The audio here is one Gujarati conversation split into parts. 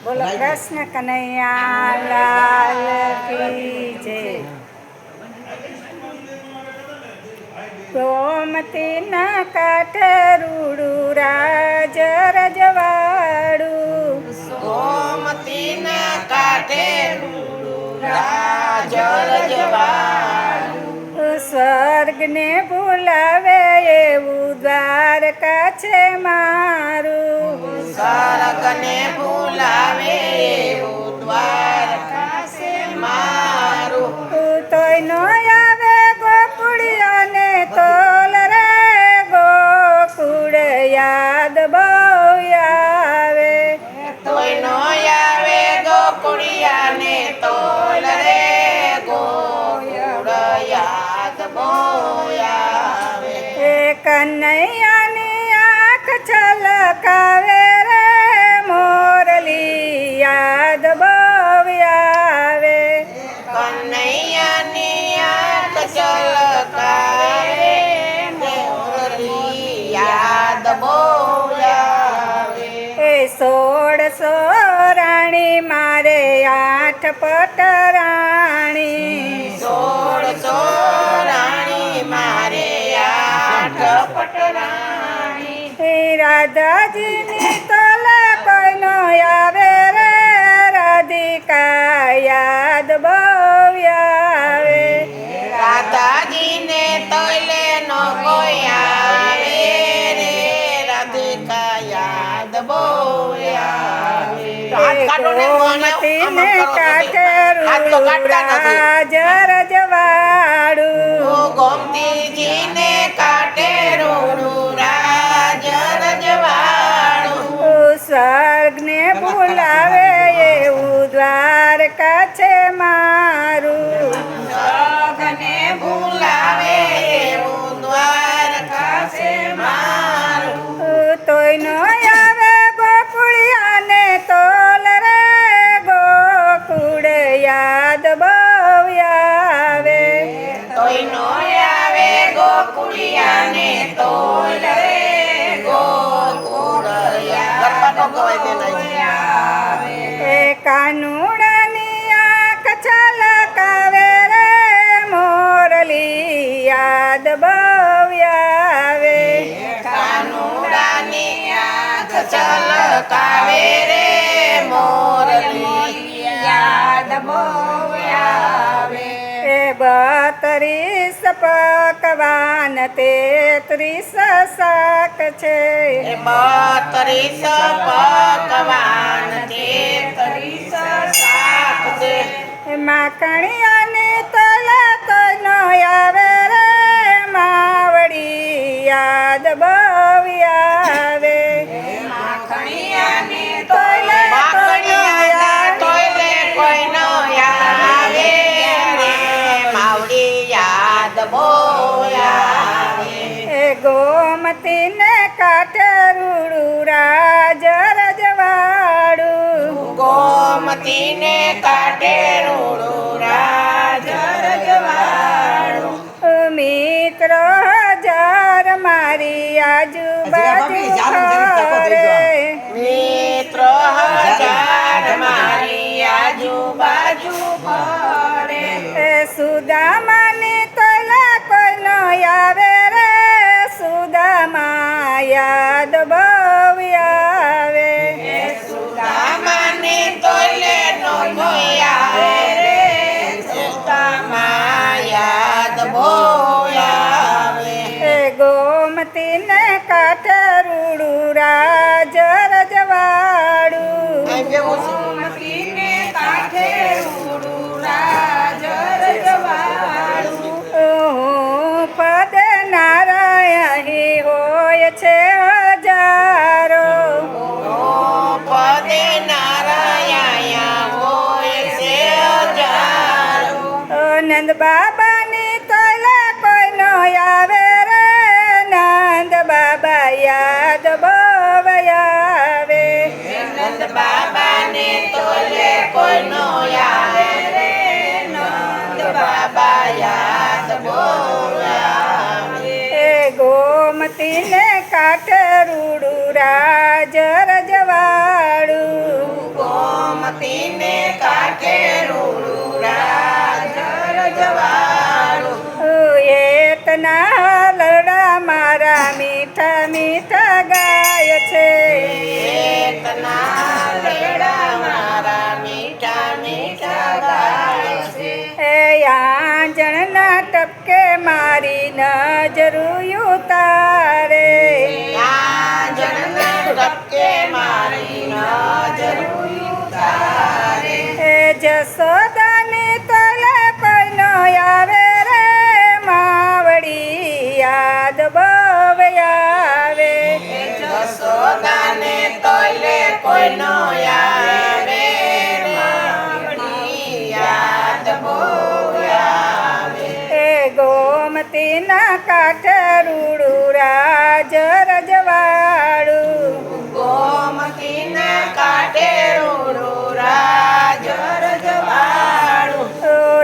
બોલો કૃષ્ણ કનૈયા લાલ કી જય। ગોમતીના કાંઠે રૂડું રાજ રજવાડું, ગોમતીના કાંઠે રૂડું રાજ રજવાડું, સ્વર્ગને ભૂલાવે એવું દ્વારકા છે મારું, સ્વર્ગને ભૂલાવે એવું દ્વારકા છે મારું। તોય નો આવે ગોકુળિયાને તોલ રે ગોકુળ યાદ બહુ આવે, તોય નો આવે ગોકુળિયાને તોલ રે ગોકુળ યાદ બહુ આવે। એ કનૈયાની આંખ છલકાવે રે મોરલી યાદ બહુ આવે, કનૈયાની આંખ છલકાવે મોરલી યાદ બહુ આવે। એ 16 રાણી મારે 8 પટરાણી, 16 રાણી મારે 8 પટરાણી, રાધાજીની તોલે કોઈ નો આવે રે રાધિકા યાદ બહુ આવે, રાધાજીને તોલે નો કોઈ આવે રે રાધિકા યાદ બહુ આવે। ગોમતીને કાંઠે રૂડું રાજ રજવાડું, ગોમતીજીને કાંઠે રૂડું રાજ રજવાડું, સ્વર્ગને ભૂલાવે એવું દ્વારકા છે મારું, સ્વર્ગને ભૂલાવે એવું દ્વારકા છે મારું। તોય નો આવે ગોકુળિયાને તોલ રે ગોકુળ યાદ બહુ આવે, તોય નો આવે ગોકુળિયાને તોલ રે ગોકુળ યાદ બહુ આવે। એ કાનુડાની આંખ છલકાવે રે મોરલી યાદ બહુ આવે, કાનુડાની આંખ છલકાવે રે મોરલી યાદ બહુ આવે। એ 32 પકવાન 33 શાક છે, 32 પકવાન 33 શાક છે, માખણિયાની તોલે કોઈ નો આવે રે માવડી યાદ બહુ આવે, માખણિયાની તોલે માખણિયાના તોલે કોઈ નો આવે રે માવડી યાદ બહુ આવે। એ ગોમતીને કાંઠે રૂડું રાજ રજવાડું, ગોમતીને કાંઠે રૂડું રાજ રજવાડું, મિત્રો હજાર મારી આજુબાજુ ફરે, મિત્રો હજાર મારી આજુબાજુ ફરે, એ સુદામાની તોલે કોઈ નો આવે રે સુદામા યાદ બહુ આવે, સુદામાની તોલે નો કોઈ આવે રે સુદામા યાદ બહુ આવે। એ ગોમતીને કાંઠે રૂડું રાજ રજવાડું, ગોમતીને કાંઠે રૂડું રાજ રજવાડું, પદ નારાયણ હોય છે હજારો, પદે નારાયણ હોય છે હજારો, નંદ બાબાની તોલે કોઈ નો આવે રે નંદ બાબા યાદ બહુ આવે, નંદ બાબાને તોલે કોઈ નો આવે રે નંદ બાબા યાદ બહુ આવે। એ ગોમતીને કાંઠે રૂડું રાજ રજવાડું, ગોકુળના લેડા મારા મીઠા મીઠા ગાય છે. એ આંજણના ટપકે મારી નજર ઉતારે આંજણના ટપકે મારી નજર ઉતારે. એ જસોદાની તલે કોઈનો આવે રે માવડી યાદ બહુ આવે. જસોદાને તોલે કોઈનો આવે માવડી યાદ બહુ આવે. એ ગોમતીના કાંઠે રૂડું રાજ રજવાડું ગોમતીના કાંઠે રૂડું રાજ રજવાડું.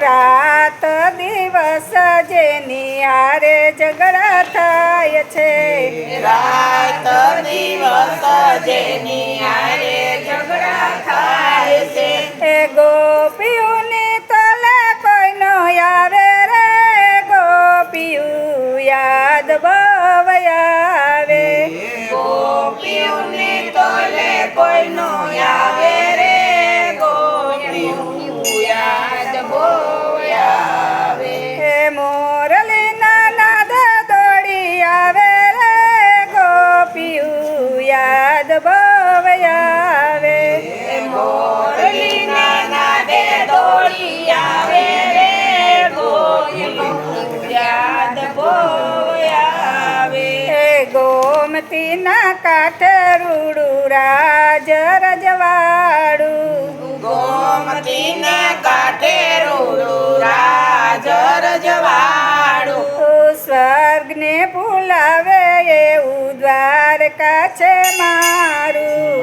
રાત દિવસ જેની હારે ઝઘડા થાય છે. રાત દિવસ જેની હારે ઝઘડા થાય છે. એ ગોપીઓની તલે કોઈનો આવે રે ગોપીયું યાદ બહુ આવે. ગોપીઓને તોલે કોઈનો આવે રે ગોપીઓ યાદ બહુ આવે. એ મોરલીના નાદ દોડી આવે રે ગોપીયું યાદ બહુ આવે. મોરલીના નાદે દોડી આવે રે ગોપીઓ યાદ બહુ આવે. એ ગોમતીના કાંઠે રૂડું રાજ રજવાડું ગોમતીના કાંઠે રૂડું રાજ રજવાડું. સ્વર્ગને ભૂલાવે એવું દ્વારકા છે મારું.